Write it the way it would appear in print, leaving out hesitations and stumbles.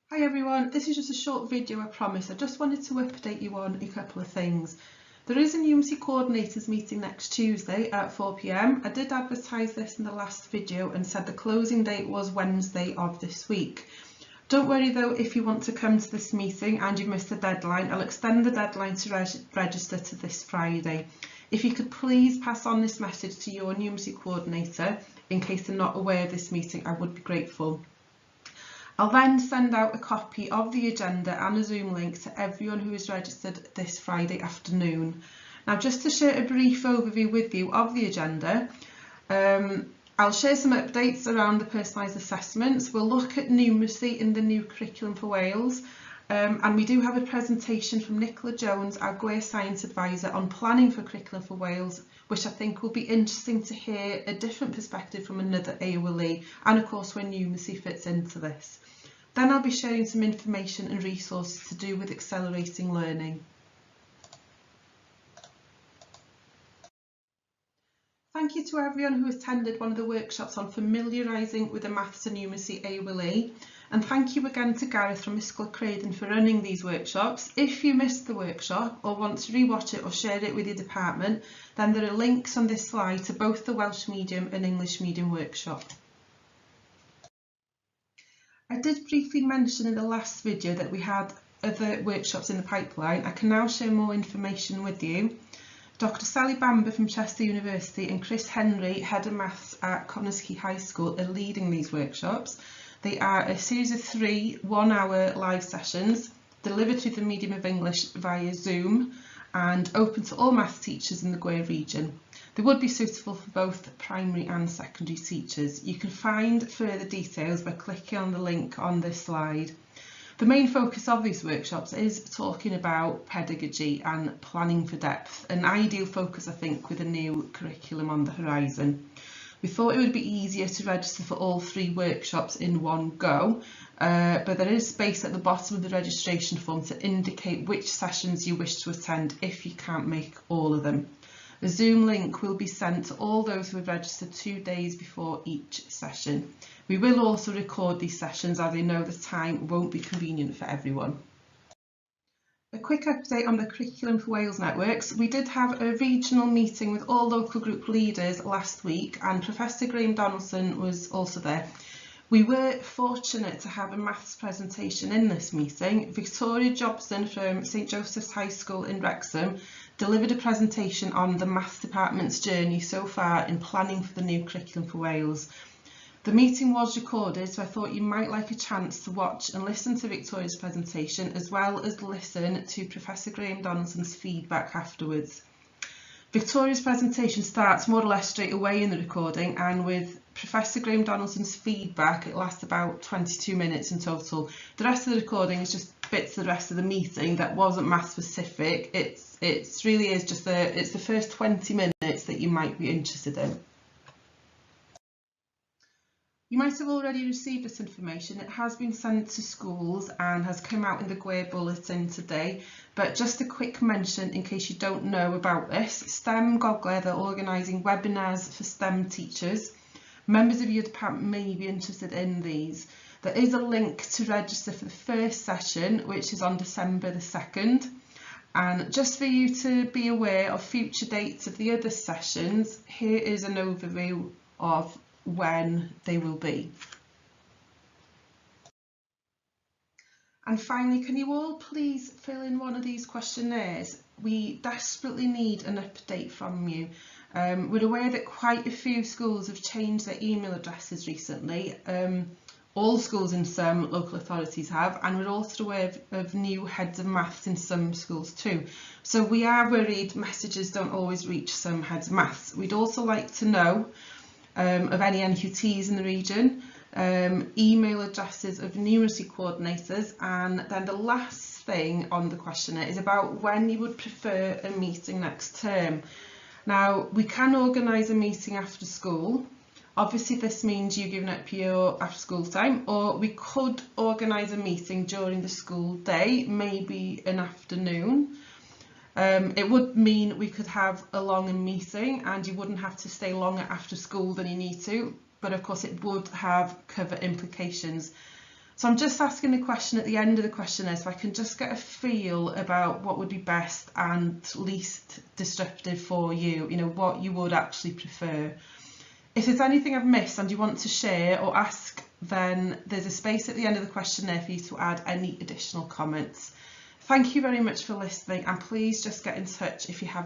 Hi everyone, this is just a short video, I promise. I just wanted to update you on a couple of things. There is a Numeracy Coordinators meeting next Tuesday at 4 p.m. I did advertise this in the last video and said the closing date was Wednesday of this week. Don't worry though if you want to come to this meeting and you've missed the deadline. I'll extend the deadline to register to this Friday. If you could please pass on this message to your Numeracy coordinator in case they're not aware of this meeting, I would be grateful. I'll then send out a copy of the agenda and a Zoom link to everyone who is registered this Friday afternoon. Now, just to share a brief overview with you of the agenda, I'll share some updates around the personalised assessments. We'll look at numeracy in the new curriculum for Wales, and we do have a presentation from Nicola Jones, our GWER Science Advisor, on planning for curriculum for Wales, which I think will be interesting to hear a different perspective from another AOLE, and of course where numeracy fits into this. Then I'll be sharing some information and resources to do with accelerating learning. Thank you to everyone who attended one of the workshops on familiarising with the Maths and Numeracy AOLE, and thank you again to Gareth from Ysgol Craden for running these workshops. If you missed the workshop or want to rewatch it or share it with your department, then there are links on this slide to both the Welsh Medium and English Medium workshop. I did briefly mention in the last video that we had other workshops in the pipeline. I can now share more information with you. Dr. Sally Bamber from Chester University and Chris Henry, Head of Maths at Connors High School, are leading these workshops. They are a series of 3 one-hour live sessions delivered through the medium of English via Zoom and open to all maths teachers in the GWER region. They would be suitable for both primary and secondary teachers. You can find further details by clicking on the link on this slide. The main focus of these workshops is talking about pedagogy and planning for depth, an ideal focus I think with a new curriculum on the horizon. We thought it would be easier to register for all 3 workshops in one go, but there is space at the bottom of the registration form to indicate which sessions you wish to attend if you can't make all of them. The Zoom link will be sent to all those who have registered 2 days before each session. We will also record these sessions as I know the time won't be convenient for everyone. A quick update on the Curriculum for Wales networks. We did have a regional meeting with all local group leaders last week and Professor Graham Donaldson was also there. We were fortunate to have a maths presentation in this meeting. Victoria Jobson from St Joseph's High School in Wrexham delivered a presentation on the maths department's journey so far in planning for the new curriculum for Wales. The meeting was recorded, so I thought you might like a chance to watch and listen to Victoria's presentation as well as listen to Professor Graham Donaldson's feedback afterwards. Victoria's presentation starts more or less straight away in the recording, and with Professor Graham Donaldson's feedback it lasts about 22 minutes in total. The rest of the recording is just bits of the rest of the meeting that wasn't math specific. It's really is just it's the first 20 minutes that you might be interested in. You might have already received this information. It has been sent to schools and has come out in the GWER bulletin today, but just a quick mention in case you don't know about this. STEM Gogledd are organising webinars for STEM teachers. Members of your department may be interested in these. There is a link to register for the first session, which is on December the 2nd. And just for you to be aware of future dates of the other sessions, here is an overview of when they will be. And finally, can you all please fill in one of these questionnaires? We desperately need an update from you. We're aware that quite a few schools have changed their email addresses recently. All schools in some local authorities have, and we're also aware of new heads of maths in some schools too. So we are worried messages don't always reach some heads of maths. We'd also like to know of any NQTs in the region, email addresses of numeracy coordinators, and then the last thing on the questionnaire is about when you would prefer a meeting next term. Now, we can organise a meeting after school. Obviously this means you giving up your after school time, or we could organise a meeting during the school day, maybe an afternoon. It would mean we could have a longer meeting and you wouldn't have to stay longer after school than you need to, but of course it would have cover implications. So I'm just asking the question at the end of the questionnaire so I can just get a feel about what would be best and least disruptive for you, what you would actually prefer. If there's anything I've missed and you want to share or ask, then there's a space at the end of the questionnaire for you to add any additional comments. Thank you very much for listening, and please just get in touch if you have any